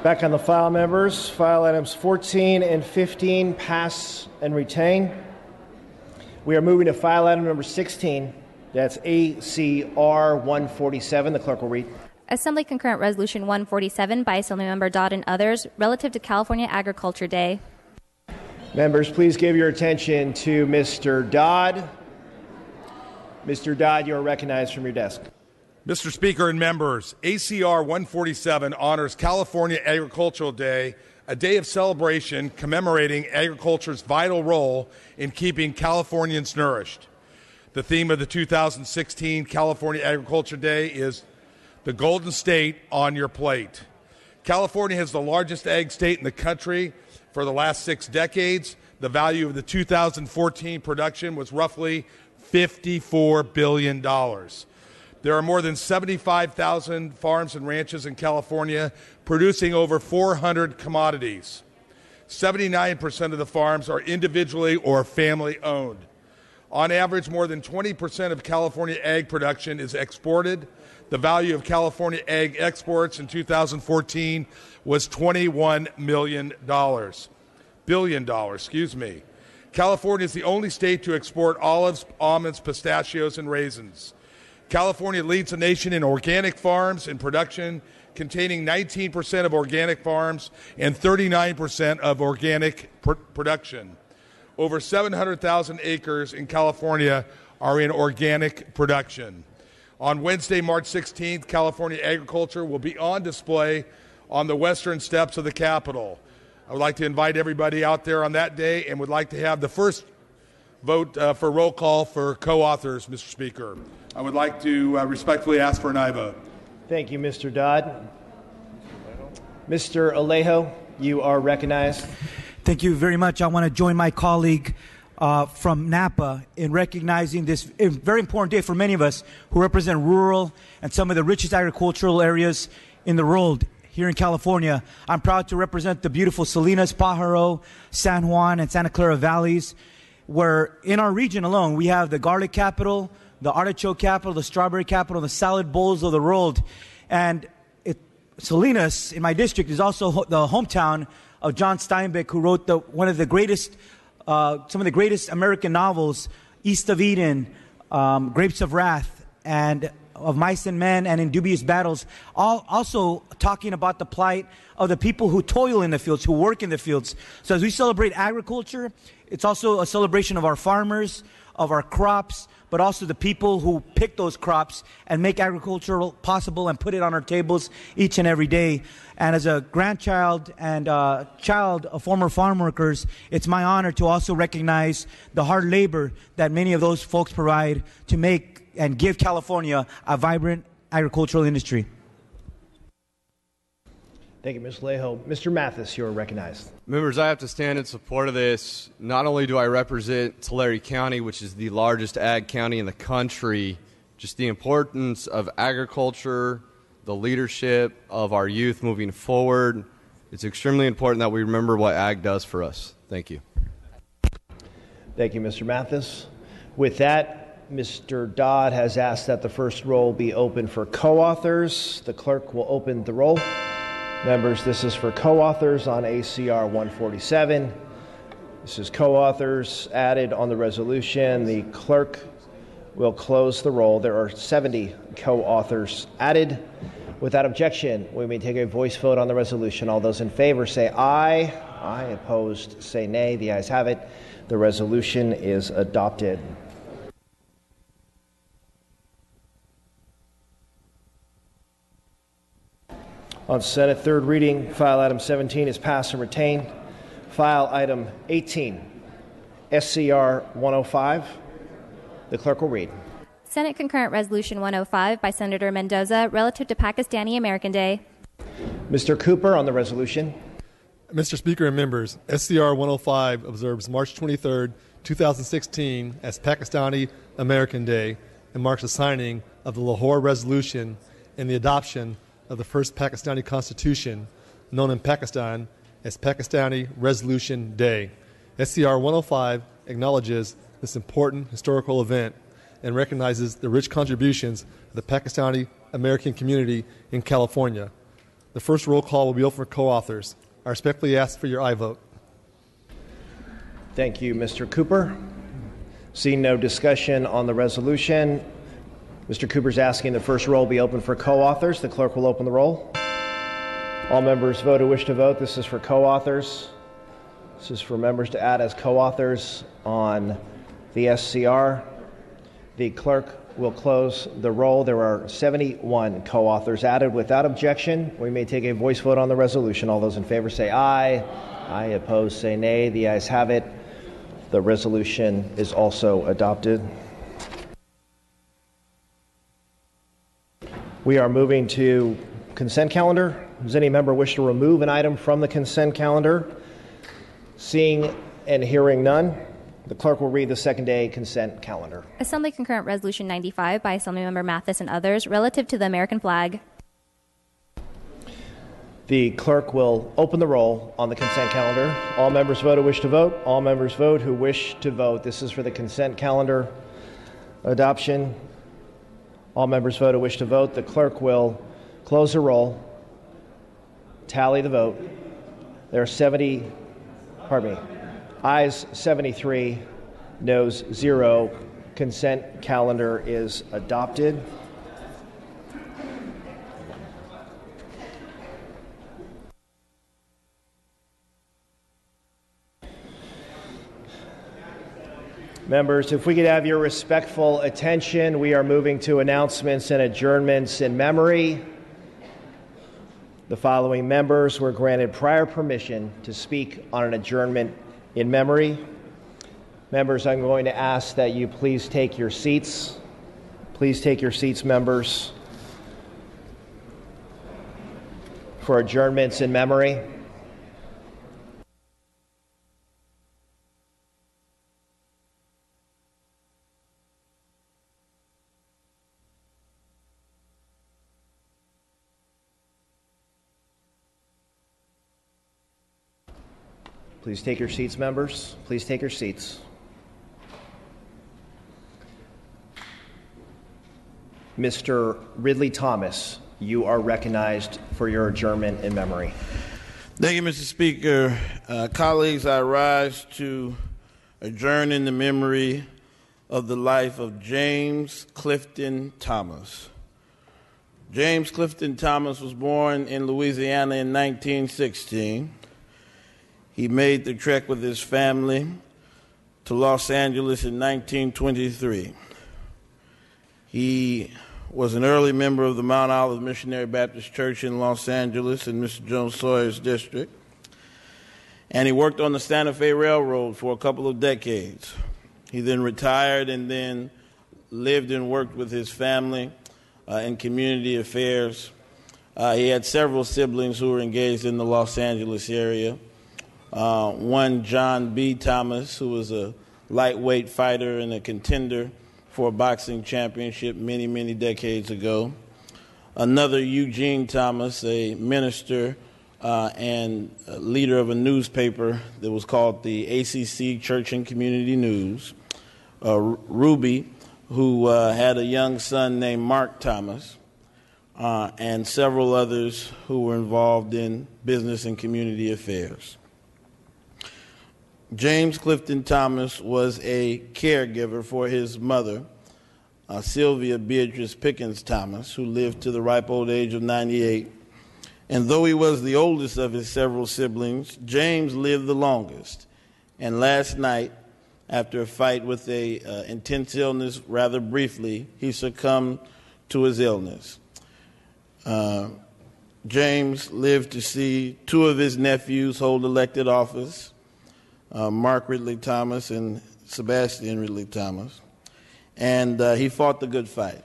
Back on the file, members. File items 14 and 15 pass and retain. We are moving to file item number 16. That's ACR 147. The clerk will read. Assembly Concurrent Resolution 147 by Assemblymember Dodd and others relative to California Agriculture Day. Members, please give your attention to Mr. Dodd. Mr. Dodd, you are recognized from your desk. Mr. Speaker and members, ACR 147 honors California Agricultural Day, a day of celebration commemorating agriculture's vital role in keeping Californians nourished. The theme of the 2016 California Agriculture Day is the Golden State on Your Plate. California is the largest ag state in the country. For the last 6 decades, the value of the 2014 production was roughly $54 billion. There are more than 75,000 farms and ranches in California producing over 400 commodities. 79% of the farms are individually or family owned. On average, more than 20% of California ag production is exported. The value of California ag exports in 2014 was $21 billion. California is the only state to export olives, almonds, pistachios, and raisins. California leads the nation in organic farms in production, containing 19% of organic farms and 39% of organic production. Over 700,000 acres in California are in organic production. On Wednesday, March 16th, California agriculture will be on display on the western steps of the Capitol. I would like to invite everybody out there on that day and would like to have the first vote for roll call for co-authors, Mr. Speaker. I would like to respectfully ask for an aye vote. Thank you, Mr. Dodd. Mr. Alejo, you are recognized. Thank you very much. I want to join my colleague from Napa in recognizing this very important day for many of us who represent rural and some of the richest agricultural areas in the world. Here in California, I'm proud to represent the beautiful Salinas, Pajaro, San Juan, and Santa Clara valleys, where in our region alone, we have the garlic capital, the artichoke capital, the strawberry capital, the salad bowls of the world. And Salinas, in my district, is also the hometown of John Steinbeck, who wrote some of the greatest American novels, East of Eden, Grapes of Wrath, and Of Mice and Men, and In Dubious Battles, all also talking about the plight of the people who toil in the fields, who work in the fields. So as we celebrate agriculture, it's also a celebration of our farmers, of our crops, but also the people who pick those crops and make agriculture possible and put it on our tables each and every day. And as a grandchild and child of former farm workers, it's my honor to also recognize the hard labor that many of those folks provide to make and give California a vibrant agricultural industry. Thank you, Ms. Alejo. Mr. Mathis, you are recognized. Members, I have to stand in support of this. Not only do I represent Tulare County, which is the largest ag county in the country, just the importance of agriculture, the leadership of our youth moving forward. It's extremely important that we remember what ag does for us. Thank you. Thank you, Mr. Mathis. With that, Mr. Dodd has asked that the first roll be open for co-authors. The clerk will open the roll. Members, this is for co-authors on ACR 147. This is co-authors added on the resolution. The clerk will close the roll. There are 70 co-authors added. Without objection, we may take a voice vote on the resolution. All those in favor say aye. Aye. Opposed say nay. The ayes have it. The resolution is adopted. On Senate third reading, file item 17 is passed and retained. File item 18, SCR 105. The clerk will read. Senate Concurrent Resolution 105 by Senator Mendoza relative to Pakistani American Day. Mr. Cooper on the resolution. Mr. Speaker and members, SCR 105 observes March 23, 2016 as Pakistani American Day and marks the signing of the Lahore Resolution and the adoption of the first Pakistani Constitution, known in Pakistan as Pakistani Resolution Day. SCR 105 acknowledges this important historical event and recognizes the rich contributions of the Pakistani American community in California. The first roll call will be open for co-authors. I respectfully ask for your aye vote. Thank you, Mr. Cooper. Seeing no discussion on the resolution, Mr. Cooper's asking the first roll be open for co-authors. The clerk will open the roll. All members vote who wish to vote. This is for co-authors. This is for members to add as co-authors on the SCR. The clerk will close the roll. There are 71 co-authors added. Without objection, we may take a voice vote on the resolution. All those in favor say aye. Aye. Opposed say nay. The ayes have it. The resolution is also adopted. We are moving to consent calendar. Does any member wish to remove an item from the consent calendar? Seeing and hearing none, the clerk will read the second-day consent calendar. Assembly Concurrent Resolution 95 by Assemblymember Mathis and others, relative to the American flag. The clerk will open the roll on the consent calendar. All members vote who wish to vote. All members vote who wish to vote. This is for the consent calendar adoption. All members vote who wish to vote. The clerk will close the roll, tally the vote. There are ayes 73, noes 0. Consent calendar is adopted. Members, if we could have your respectful attention, we are moving to announcements and adjournments in memory. The following members were granted prior permission to speak on an adjournment in memory. Members, I'm going to ask that you please take your seats. Please take your seats, members, for adjournments in memory. Please take your seats, members. Please take your seats. Mr. Ridley Thomas, you are recognized for your adjournment in memory. Thank you, Mr. Speaker. Colleagues, I rise to adjourn in the memory of the life of James Clifton Thomas. James Clifton Thomas was born in Louisiana in 1916. He made the trek with his family to Los Angeles in 1923. He was an early member of the Mount Olive Missionary Baptist Church in Los Angeles in Mr. Jones Sawyer's district. And he worked on the Santa Fe Railroad for a couple of decades. He then retired and then lived and worked with his family in community affairs. He had several siblings who were engaged in the Los Angeles area. One, John B. Thomas, who was a lightweight fighter and a contender for a boxing championship many, many decades ago. Another, Eugene Thomas, a minister and leader of a newspaper that was called the ACC Church and Community News. Ruby, who had a young son named Mark Thomas, and several others who were involved in business and community affairs. James Clifton Thomas was a caregiver for his mother, Sylvia Beatrice Pickens Thomas, who lived to the ripe old age of 98. And though he was the oldest of his several siblings, James lived the longest. And last night, after a fight with a intense illness, rather briefly, he succumbed to his illness. James lived to see two of his nephews hold elected office, Mark Ridley Thomas and Sebastian Ridley Thomas. And he fought the good fight.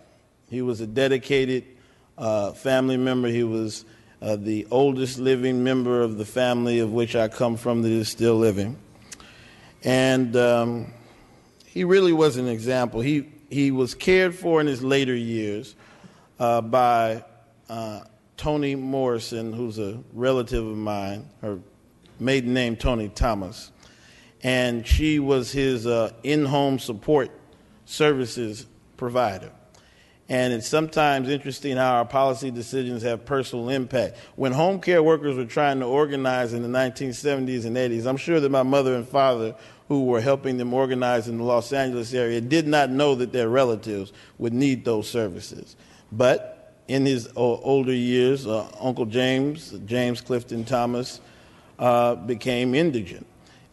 He was a dedicated family member. He was the oldest living member of the family of which I come from that is still living. And he really was an example. He was cared for in his later years by Toni Morrison, who's a relative of mine, her maiden name Toni Thomas. And she was his in-home support services provider. And it's sometimes interesting how our policy decisions have personal impact. When home care workers were trying to organize in the 1970s and 80s, I'm sure that my mother and father, who were helping them organize in the Los Angeles area, did not know that their relatives would need those services. But in his older years, Uncle James Clifton Thomas, became indigent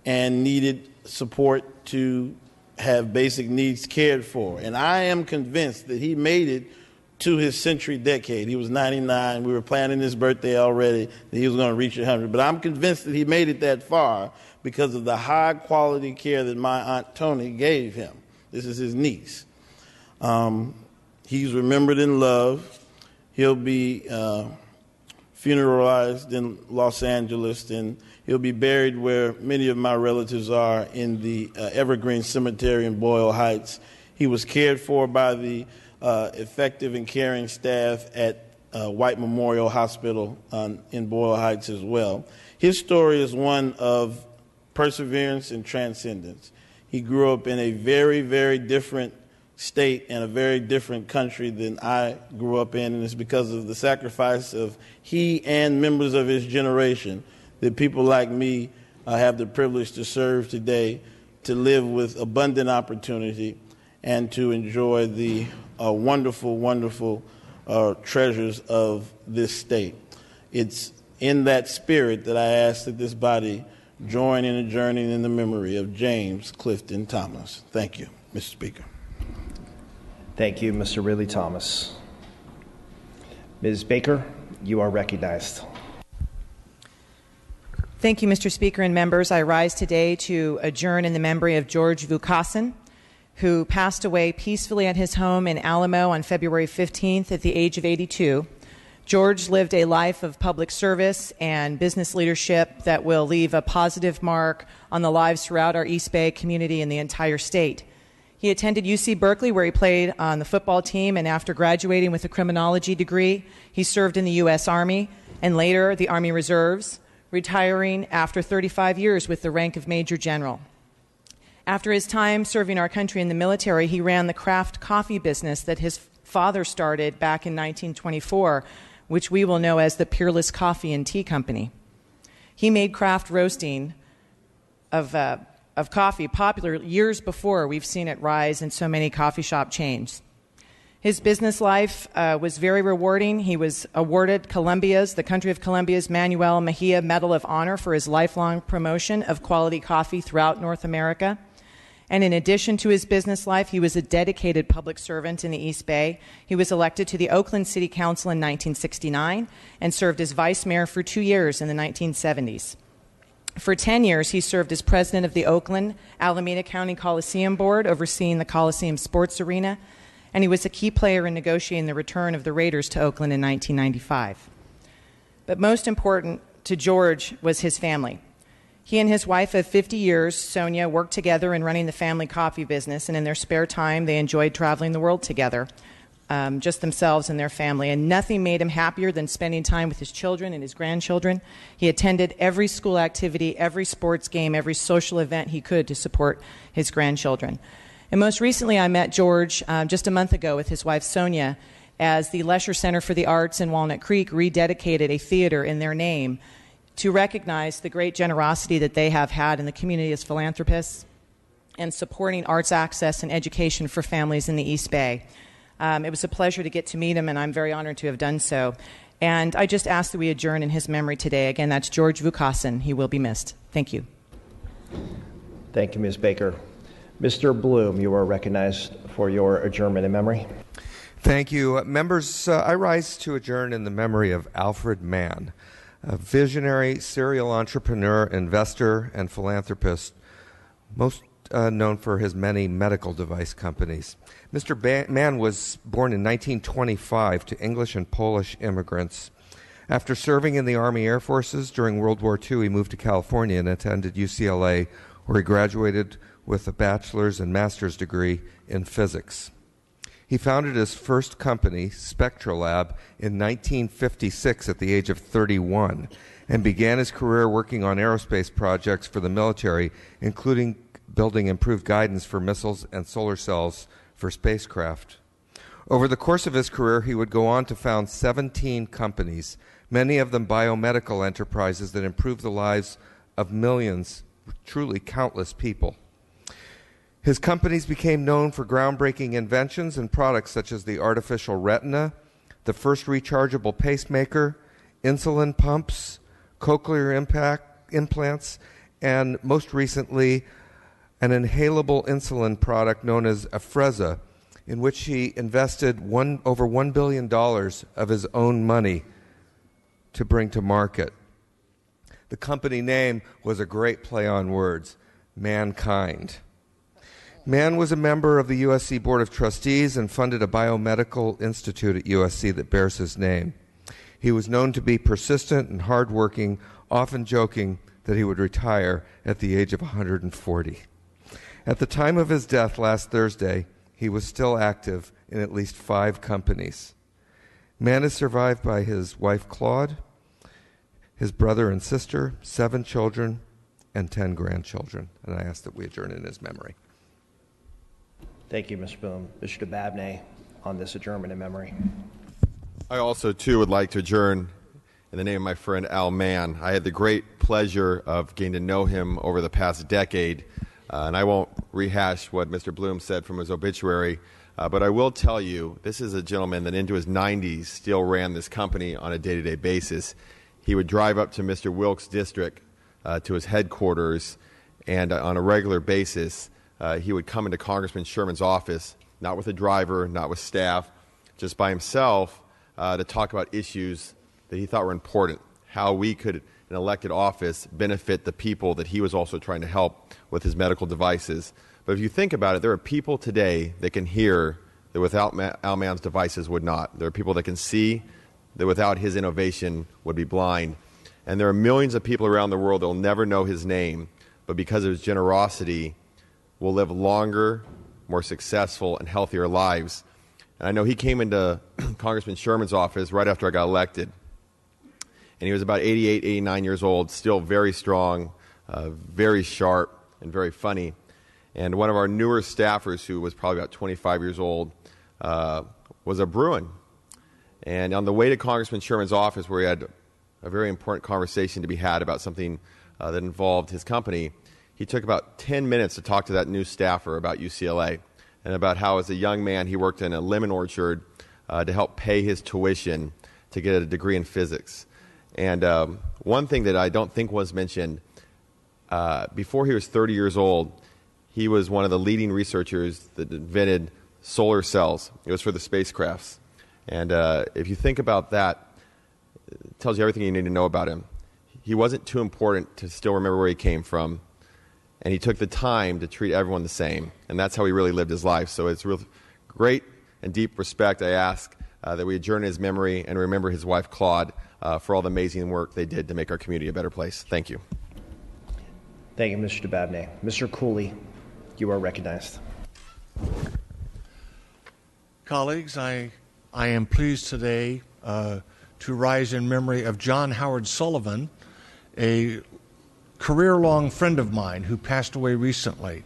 and needed support to have basic needs cared for. And I am convinced that he made it to his century decade. He was 99. We were planning his birthday already, that he was going to reach 100. But I'm convinced that he made it that far because of the high-quality care that my Aunt Tony gave him. This is his niece. He's remembered in love. He'll be funeralized in Los Angeles, and he'll be buried where many of my relatives are in the Evergreen Cemetery in Boyle Heights. He was cared for by the effective and caring staff at White Memorial Hospital in Boyle Heights as well. His story is one of perseverance and transcendence. He grew up in a very, very different state and a very different country than I grew up in, and it's because of the sacrifice of he and members of his generation that people like me have the privilege to serve today, to live with abundant opportunity, and to enjoy the wonderful, wonderful treasures of this state. It's in that spirit that I ask that this body join in a journey in the memory of James Clifton Thomas. Thank you, Mr. Speaker. Thank you, Mr. Ridley Thomas. Ms. Baker, you are recognized. Thank you, Mr. Speaker and members. I rise today to adjourn in the memory of George Vukasin, who passed away peacefully at his home in Alamo on February 15th at the age of 82. George lived a life of public service and business leadership that will leave a positive mark on the lives throughout our East Bay community and the entire state. He attended UC Berkeley, where he played on the football team, and after graduating with a criminology degree, he served in the U.S. Army and later the Army Reserves, retiring after 35 years with the rank of Major General. After his time serving our country in the military, he ran the craft coffee business that his father started back in 1924, which we will know as the Peerless Coffee and Tea Company. He made craft roasting of coffee popular years before we've seen it rise in so many coffee shop chains. His business life was very rewarding. He was awarded the country of Colombia's Manuel Mejia Medal of Honor for his lifelong promotion of quality coffee throughout North America. And in addition to his business life, he was a dedicated public servant in the East Bay. He was elected to the Oakland City Council in 1969 and served as vice mayor for 2 years in the 1970s. For 10 years, he served as president of the Oakland Alameda County Coliseum Board, overseeing the Coliseum Sports Arena, and he was a key player in negotiating the return of the Raiders to Oakland in 1995. But most important to George was his family. He and his wife of 50 years, Sonia, worked together in running the family coffee business, and in their spare time, they enjoyed traveling the world together, just themselves and their family. And nothing made him happier than spending time with his children and his grandchildren. He attended every school activity, every sports game, every social event he could to support his grandchildren. And most recently, I met George just a month ago with his wife, Sonia, as the Lesher Center for the Arts in Walnut Creek rededicated a theater in their name to recognize the great generosity that they have had in the community as philanthropists and supporting arts access and education for families in the East Bay. It was a pleasure to get to meet him, and I'm very honored to have done so. And I just ask that we adjourn in his memory today. Again, that's George Vukasin. He will be missed. Thank you. Thank you, Ms. Baker. Mr. Bloom, you are recognized for your adjournment in memory. Thank you. Members, I rise to adjourn in the memory of Alfred Mann, a visionary serial entrepreneur, investor, and philanthropist, most known for his many medical device companies. Mr. Mann was born in 1925 to English and Polish immigrants. After serving in the Army Air Forces during World War II, he moved to California and attended UCLA, where he graduated with a bachelor's and master's degree in physics. He founded his first company, Spectralab, in 1956 at the age of 31 and began his career working on aerospace projects for the military, including building improved guidance for missiles and solar cells for spacecraft. Over the course of his career, he would go on to found 17 companies, many of them biomedical enterprises that improved the lives of millions, truly countless people. His companies became known for groundbreaking inventions and products such as the artificial retina, the first rechargeable pacemaker, insulin pumps, cochlear implants, and most recently, an inhalable insulin product known as Afrezza, in which he invested over $1 billion of his own money to bring to market. The company name was a great play on words, Mankind. Mann was a member of the USC Board of Trustees and funded a biomedical institute at USC that bears his name. He was known to be persistent and hardworking, often joking that he would retire at the age of 140. At the time of his death last Thursday, he was still active in at least 5 companies. Mann is survived by his wife Claude, his brother and sister, 7 children, and 10 grandchildren. And I ask that we adjourn in his memory. Thank you, Mr. Boone. Mr. Dababneh on this adjournment in memory. I also, too, would like to adjourn in the name of my friend Al Mann. I had the great pleasure of getting to know him over the past decade, and I won't rehash what Mr. Bloom said from his obituary, but I will tell you, this is a gentleman that into his 90s still ran this company on a day-to-day basis. He would drive up to Mr. Wilkes' district, to his headquarters, and on a regular basis, he would come into Congressman Sherman's office, not with a driver, not with staff, just by himself, to talk about issues that he thought were important, how we could, in elected office, benefit the people that he was also trying to help with his medical devices. But if you think about it, there are people today that can hear that without Al Mann's devices would not. There are people that can see that without his innovation would be blind. And there are millions of people around the world that will never know his name, but because of his generosity, will live longer, more successful, and healthier lives. And I know he came into Congressman Sherman's office right after I got elected. And he was about 88, 89 years old, still very strong, very sharp, and very funny. And one of our newer staffers, who was probably about 25 years old, was a Bruin. And on the way to Congressman Sherman's office, where he had a very important conversation to be had about something that involved his company, he took about 10 minutes to talk to that new staffer about UCLA and about how, as a young man, he worked in a lemon orchard to help pay his tuition to get a degree in physics. And one thing that I don't think was mentioned, before he was 30 years old, he was one of the leading researchers that invented solar cells. It was for the spacecrafts. And if you think about that, it tells you everything you need to know about him. He wasn't too important to still remember where he came from. And he took the time to treat everyone the same. And that's how he really lived his life. So it's real great and deep respect, I ask, that we adjourn his memory and remember his wife, Claude, for all the amazing work they did to make our community a better place. Thank you. Thank you, Mr. Dababneh. Mr. Cooley, you are recognized. Colleagues, I am pleased today to rise in memory of John Howard Sullivan, a career-long friend of mine who passed away recently.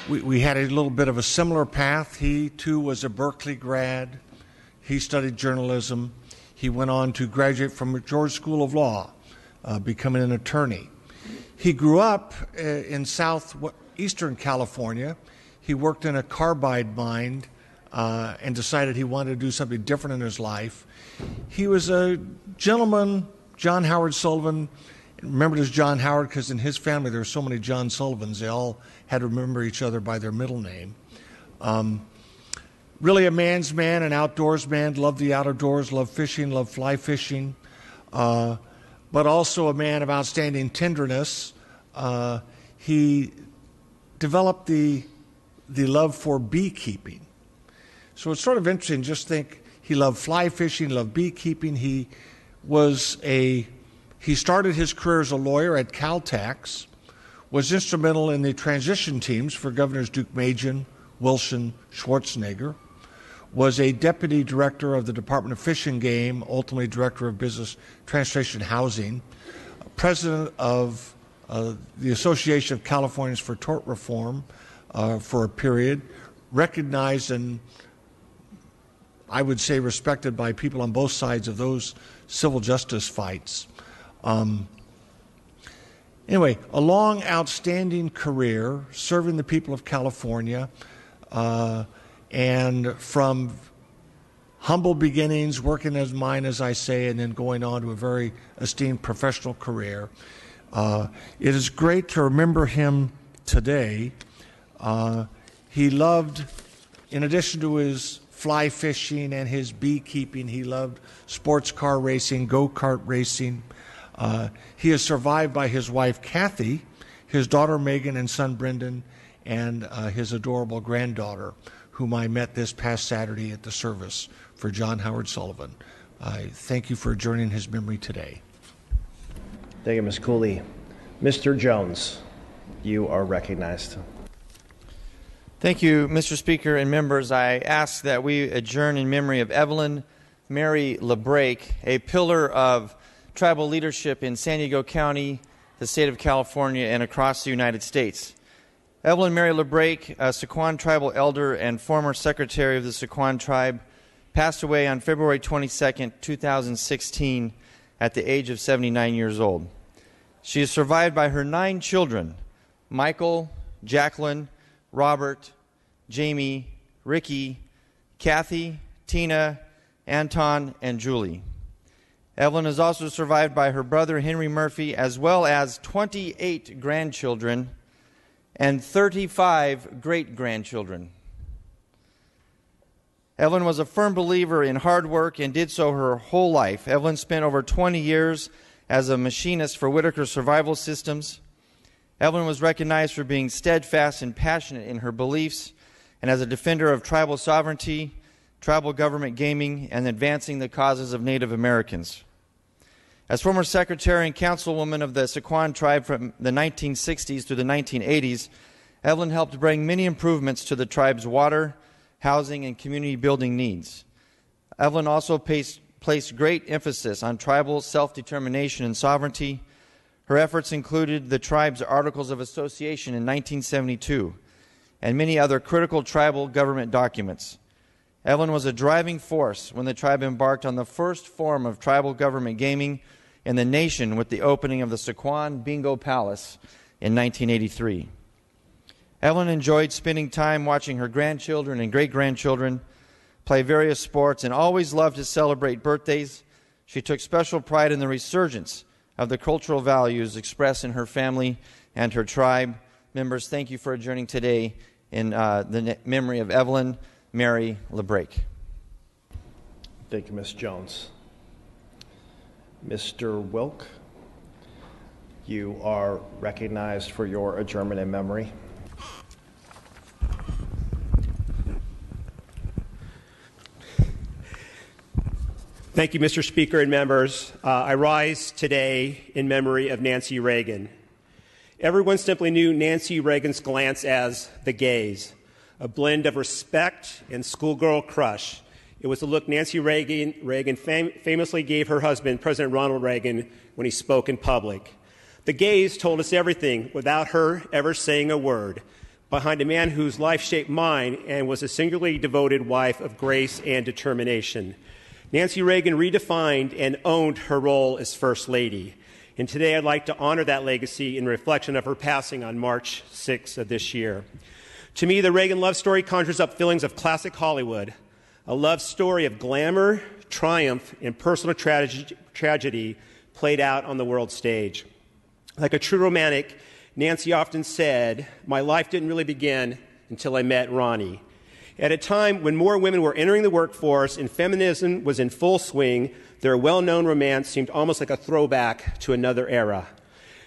We had a little bit of a similar path. He, too, was a Berkeley grad. He studied journalism. He went on to graduate from George School of Law, becoming an attorney. He grew up in southeastern California. He worked in a carbide mine and decided he wanted to do something different in his life. He was a gentleman, John Howard Sullivan, remembered as John Howard because in his family there were so many John Sullivans. They all had to remember each other by their middle name. Really a man's man, an outdoors man, loved the outdoors, loved fishing, loved fly fishing, but also a man of outstanding tenderness. He developed the love for beekeeping. So it's sort of interesting, just think he loved fly fishing, loved beekeeping. He started his career as a lawyer at Caltex, was instrumental in the transition teams for Governors Duke Majan, Wilson, Schwarzenegger, was a deputy director of the Department of Fish and Game, ultimately director of Business, Transportation, Housing, president of the Association of Californians for Tort Reform for a period, recognized and, I would say, respected by people on both sides of those civil justice fights. Anyway, a long, outstanding career serving the people of California, and from humble beginnings, working as mine, as I say, and then going on to a very esteemed professional career. It is great to remember him today. He loved, in addition to his fly fishing and his beekeeping, he loved sports car racing, go-kart racing. He is survived by his wife, Kathy, his daughter, Megan, and son, Brendan, and his adorable granddaughter, whom I met this past Saturday at the service for John Howard Sullivan. I thank you for adjourning his memory today. Thank you, Ms. Cooley. Mr. Jones, you are recognized. Thank you, Mr. Speaker and members. I ask that we adjourn in memory of Evelyn Mary LeBrake, a pillar of tribal leadership in San Diego County, the state of California, and across the United States. Evelyn Mary LeBrake, a Sequan tribal elder and former secretary of the Sequan tribe, passed away on February 22, 2016, at the age of 79 years old. She is survived by her 9 children, Michael, Jacqueline, Robert, Jamie, Ricky, Kathy, Tina, Anton, and Julie. Evelyn is also survived by her brother Henry Murphy, as well as 28 grandchildren and 35 great-grandchildren. Evelyn was a firm believer in hard work and did so her whole life. Evelyn spent over 20 years as a machinist for Whitaker Survival Systems. Evelyn was recognized for being steadfast and passionate in her beliefs and as a defender of tribal sovereignty, tribal government gaming, and advancing the causes of Native Americans. As former secretary and councilwoman of the Sequan tribe from the 1960s through the 1980s, Evelyn helped bring many improvements to the tribe's water, housing, and community building needs. Evelyn also placed great emphasis on tribal self-determination and sovereignty. Her efforts included the tribe's Articles of Association in 1972 and many other critical tribal government documents. Evelyn was a driving force when the tribe embarked on the first form of tribal government gaming in the nation with the opening of the Sequan Bingo Palace in 1983. Evelyn enjoyed spending time watching her grandchildren and great-grandchildren play various sports and always loved to celebrate birthdays. She took special pride in the resurgence of the cultural values expressed in her family and her tribe. Members, thank you for adjourning today in the memory of Evelyn Mary LeBrake. Thank you, Ms. Jones. Mr. Wilk, you are recognized for your adjournment in memory. Thank you, Mr. Speaker and members. I rise today in memory of Nancy Reagan. Everyone simply knew Nancy Reagan's glance as the gaze, a blend of respect and schoolgirl crush. It was the look Nancy Reagan famously gave her husband, President Ronald Reagan, when he spoke in public. The gaze told us everything without her ever saying a word, behind a man whose life shaped mine and was a singularly devoted wife of grace and determination. Nancy Reagan redefined and owned her role as First Lady. And today I'd like to honor that legacy in reflection of her passing on March 6th of this year. To me, the Reagan love story conjures up feelings of classic Hollywood, a love story of glamour, triumph, and personal tragedy played out on the world stage. Like a true romantic, Nancy often said, "My life didn't really begin until I met Ronnie." At a time when more women were entering the workforce and feminism was in full swing, their well-known romance seemed almost like a throwback to another era.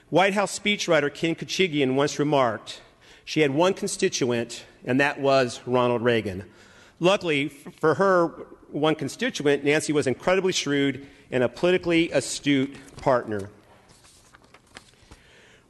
White House speechwriter Ken Kachigian once remarked, she had one constituent, and that was Ronald Reagan. Luckily for her one constituent, Nancy was incredibly shrewd and a politically astute partner.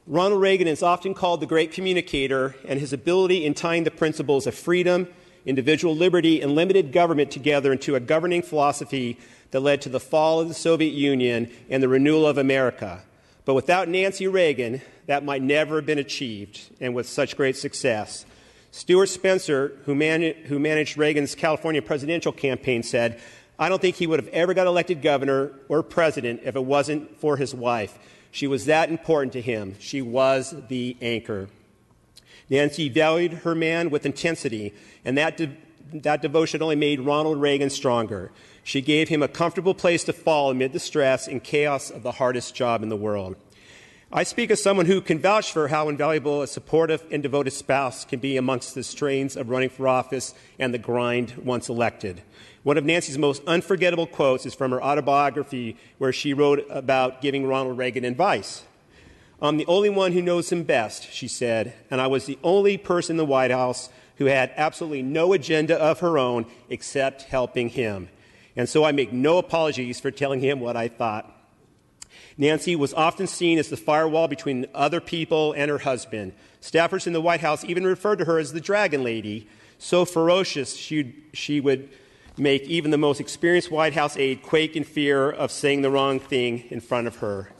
Ronald Reagan is often called the great communicator, and his ability in tying the principles of freedom, individual liberty, and limited government together into a governing philosophy that led to the fall of the Soviet Union and the renewal of America. But without Nancy Reagan, that might never have been achieved, and with such great success. Stuart Spencer, who managed Reagan's California presidential campaign, said, "I don't think he would have ever got elected governor or president if it wasn't for his wife. She was that important to him. She was the anchor." Nancy valued her man with intensity, and that devotion only made Ronald Reagan stronger. She gave him a comfortable place to fall amid the stress and chaos of the hardest job in the world. I speak as someone who can vouch for how invaluable a supportive and devoted spouse can be amongst the strains of running for office and the grind once elected. One of Nancy's most unforgettable quotes is from her autobiography, where she wrote about giving Ronald Reagan advice. "I'm the only one who knows him best," she said, "and I was the only person in the White House who had absolutely no agenda of her own except helping him. And so I make no apologies for telling him what I thought." Nancy was often seen as the firewall between other people and her husband. Staffers in the White House even referred to her as the Dragon Lady, so ferocious she would make even the most experienced White House aide quake in fear of saying the wrong thing in front of her.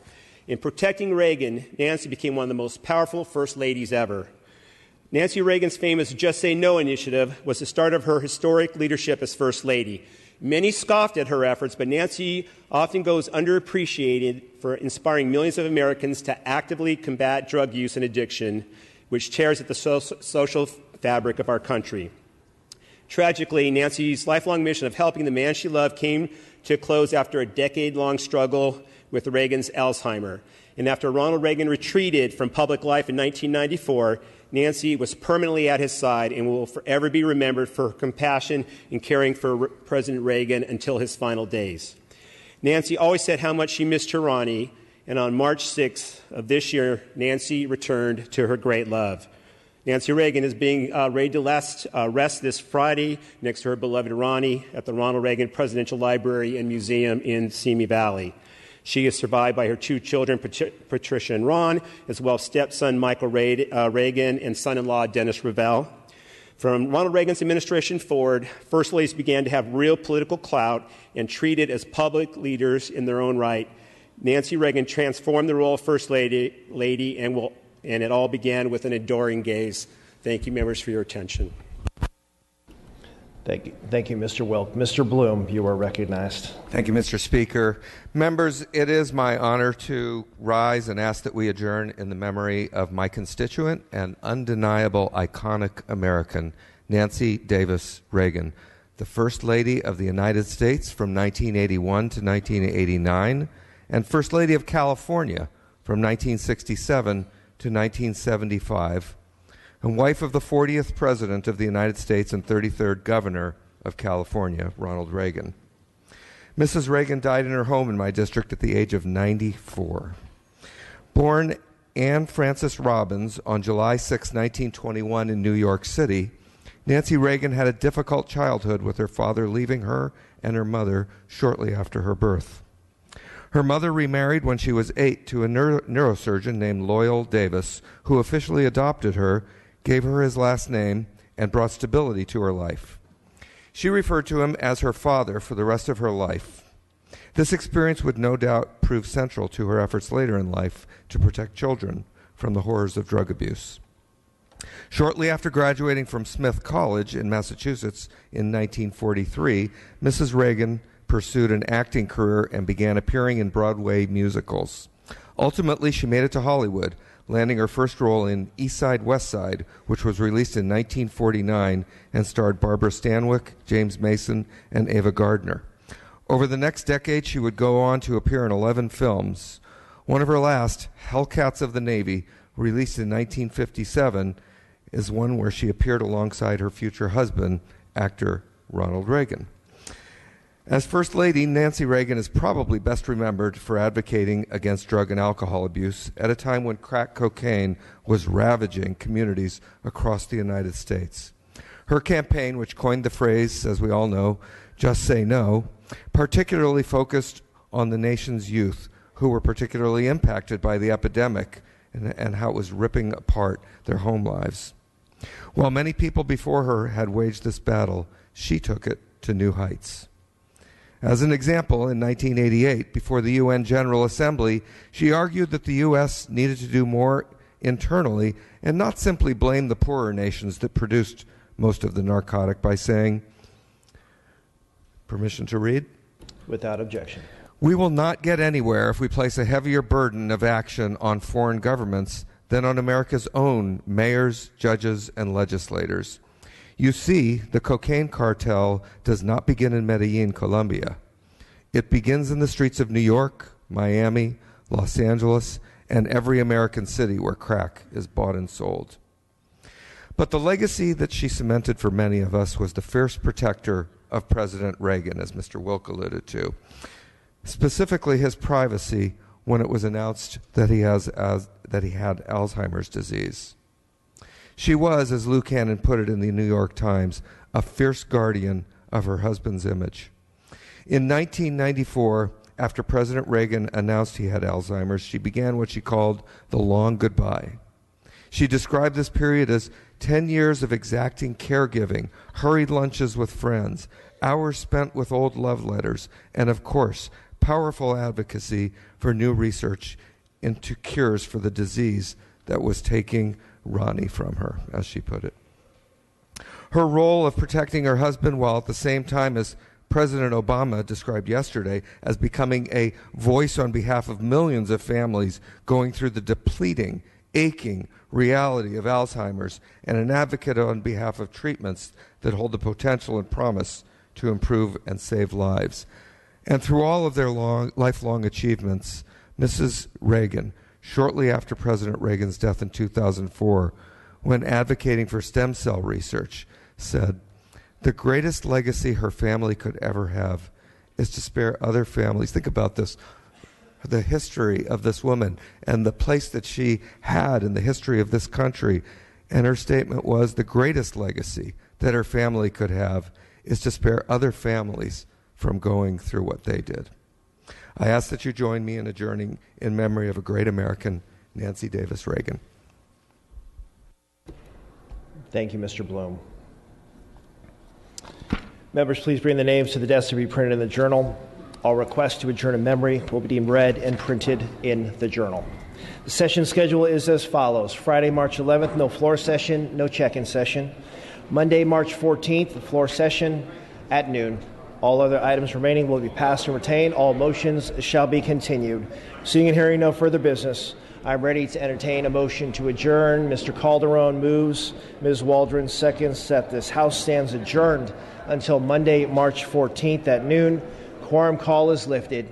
In protecting Reagan, Nancy became one of the most powerful first ladies ever. Nancy Reagan's famous Just Say No initiative was the start of her historic leadership as First Lady. Many scoffed at her efforts, but Nancy often goes underappreciated for inspiring millions of Americans to actively combat drug use and addiction, which tears at the social fabric of our country. Tragically, Nancy's lifelong mission of helping the man she loved came to a close after a decade-long struggle with Reagan's Alzheimer. And after Ronald Reagan retreated from public life in 1994, Nancy was permanently at his side and will forever be remembered for her compassion in caring for President Reagan until his final days. Nancy always said how much she missed her Ronnie, and on March 6th of this year, Nancy returned to her great love. Nancy Reagan is being laid to rest this Friday next to her beloved Ronnie at the Ronald Reagan Presidential Library and Museum in Simi Valley. She is survived by her two children, Patricia and Ron, as well as stepson Michael Reagan and son-in-law Dennis Ravel. From Ronald Reagan's administration forward, First Ladies began to have real political clout and treated as public leaders in their own right. Nancy Reagan transformed the role of First Lady and it all began with an adoring gaze. Thank you, members, for your attention. Thank you, Mr. Wilk. Mr. Bloom, you are recognized. Thank you, Mr. Speaker. Members, it is my honor to rise and ask that we adjourn in the memory of my constituent and undeniable iconic American, Nancy Davis Reagan, the First Lady of the United States from 1981 to 1989, and First Lady of California from 1967 to 1975, and wife of the 40th President of the United States and 33rd Governor of California, Ronald Reagan. Mrs. Reagan died in her home in my district at the age of 94. Born Anne Frances Robbins on July 6, 1921 in New York City, Nancy Reagan had a difficult childhood with her father leaving her and her mother shortly after her birth. Her mother remarried when she was 8 to a neurosurgeon named Loyal Davis, who officially adopted her, gave her his last name, and brought stability to her life. She referred to him as her father for the rest of her life. This experience would no doubt prove central to her efforts later in life to protect children from the horrors of drug abuse. Shortly after graduating from Smith College in Massachusetts in 1943, Mrs. Reagan pursued an acting career and began appearing in Broadway musicals. Ultimately, she made it to Hollywood, landing her first role in East Side, West Side, which was released in 1949 and starred Barbara Stanwyck, James Mason, and Ava Gardner. Over the next decade, she would go on to appear in 11 films. One of her last, Hellcats of the Navy, released in 1957, is one where she appeared alongside her future husband, actor Ronald Reagan. As First Lady, Nancy Reagan is probably best remembered for advocating against drug and alcohol abuse at a time when crack cocaine was ravaging communities across the United States. Her campaign, which coined the phrase, as we all know, "Just Say No," particularly focused on the nation's youth, who were particularly impacted by the epidemic and how it was ripping apart their home lives. While many people before her had waged this battle, she took it to new heights. As an example, in 1988, before the UN General Assembly, she argued that the U.S. needed to do more internally and not simply blame the poorer nations that produced most of the narcotic by saying, permission to read? Without objection. We will not get anywhere if we place a heavier burden of action on foreign governments than on America's own mayors, judges, and legislators. You see, the cocaine cartel does not begin in Medellin, Colombia. It begins in the streets of New York, Miami, Los Angeles, and every American city where crack is bought and sold. But the legacy that she cemented for many of us was the fierce protector of President Reagan, as Mr. Wilk alluded to, specifically his privacy when it was announced that he had Alzheimer's disease. She was, as Lou Cannon put it in the New York Times, a fierce guardian of her husband's image. In 1994, after President Reagan announced he had Alzheimer's, she began what she called the long goodbye. She described this period as 10 years of exacting caregiving, hurried lunches with friends, hours spent with old love letters, and of course, powerful advocacy for new research into cures for the disease that was taking Ronnie from her, as she put it. Her role of protecting her husband while at the same time as President Obama described yesterday as becoming a voice on behalf of millions of families going through the depleting, aching reality of Alzheimer's and an advocate on behalf of treatments that hold the potential and promise to improve and save lives. And through all of their lifelong achievements, Mrs. Reagan, shortly after President Reagan's death in 2004, when advocating for stem cell research, said, the greatest legacy her family could ever have is to spare other families. Think about this, the history of this woman and the place that she had in the history of this country. And her statement was, the greatest legacy that her family could have is to spare other families from going through what they did. I ask that you join me in adjourning in memory of a great American, Nancy Davis Reagan. Thank you, Mr. Bloom. Members, please bring the names to the desk to be printed in the journal. All requests to adjourn in memory will be deemed read and printed in the journal. The session schedule is as follows. Friday, March 11th, no floor session, no check-in session. Monday, March 14th, the floor session at noon. All other items remaining will be passed and retained. All motions shall be continued. Seeing and hearing no further business, I'm ready to entertain a motion to adjourn. Mr. Calderon moves. Ms. Waldron seconds that this House stands adjourned until Monday, March 14th at noon. Quorum call is lifted.